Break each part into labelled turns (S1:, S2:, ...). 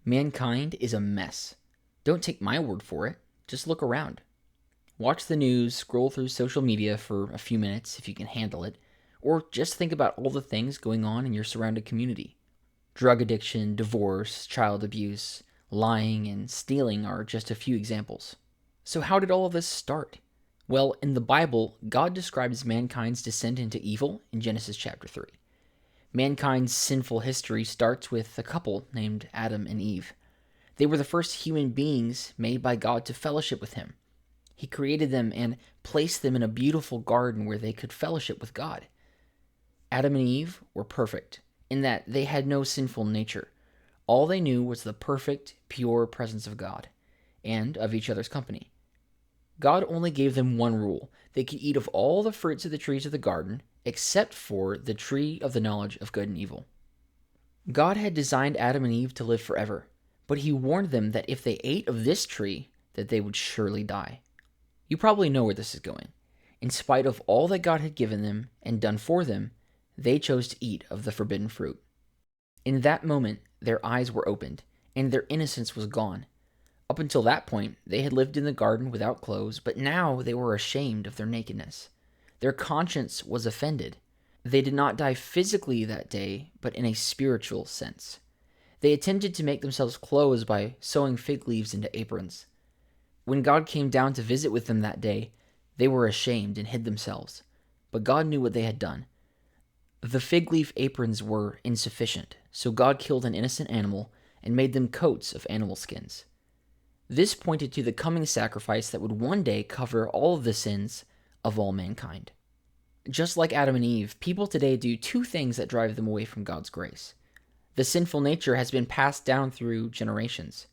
S1: Mankind is a mess. Don't take my word for it. Just look around. Watch the news, scroll through social media for a few minutes if you can handle it, or just think about all the things going on in your surrounding community. Drug addiction, divorce, child abuse, lying, and stealing are just a few examples. So, how did all of this start? Well, in the Bible, God describes mankind's descent into evil in Genesis chapter 3. Mankind's sinful history starts with a couple named Adam and Eve. They were the first human beings made by God to fellowship with Him. He created them and placed them in a beautiful garden where they could fellowship with God. Adam and Eve were perfect in that they had no sinful nature. All they knew was the perfect, pure presence of God and of each other's company. God only gave them one rule. They could eat of all the fruits of the trees of the garden except for the tree of the knowledge of good and evil. God had designed Adam and Eve to live forever, but He warned them that if they ate of this tree, that they would surely die. You probably know where this is going. In spite of all that God had given them and done for them, they chose to eat of the forbidden fruit. In that moment, their eyes were opened, and their innocence was gone. Up until that point, they had lived in the garden without clothes, but now they were ashamed of their nakedness. Their conscience was offended. They did not die physically that day, but in a spiritual sense. They attempted to make themselves clothes by sewing fig leaves into aprons. When God came down to visit with them that day, they were ashamed and hid themselves. But God knew what they had done. The fig leaf aprons were insufficient, so God killed an innocent animal and made them coats of animal skins. This pointed to the coming sacrifice that would one day cover all of the sins of all mankind. Just like Adam and Eve, people today do two things that drive them away from God's grace. The sinful nature has been passed down through generations.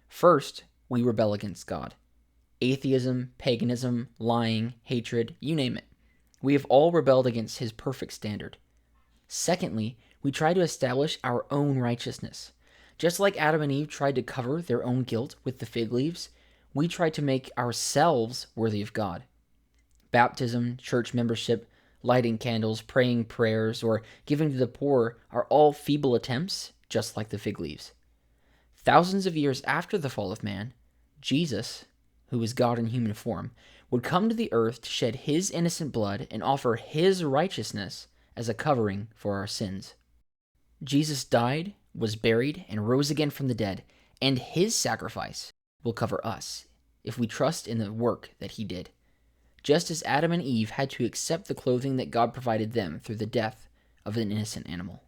S1: First, we rebel against God. Atheism, paganism, lying, hatred, you name it. We have all rebelled against His perfect standard. Secondly, we try to establish our own righteousness. Just like Adam and Eve tried to cover their own guilt with the fig leaves, we try to make ourselves worthy of God. Baptism, church membership, lighting candles, praying prayers, or giving to the poor are all feeble attempts, just like the fig leaves. Thousands of years after the fall of man, Jesus, who is God in human form, would come to the earth to shed His innocent blood and offer His righteousness as a covering for our sins. Jesus died, was buried, and rose again from the dead, and His sacrifice will cover us if we trust in the work that He did. Just as Adam and Eve had to accept the clothing that God provided them through the death of an innocent animal.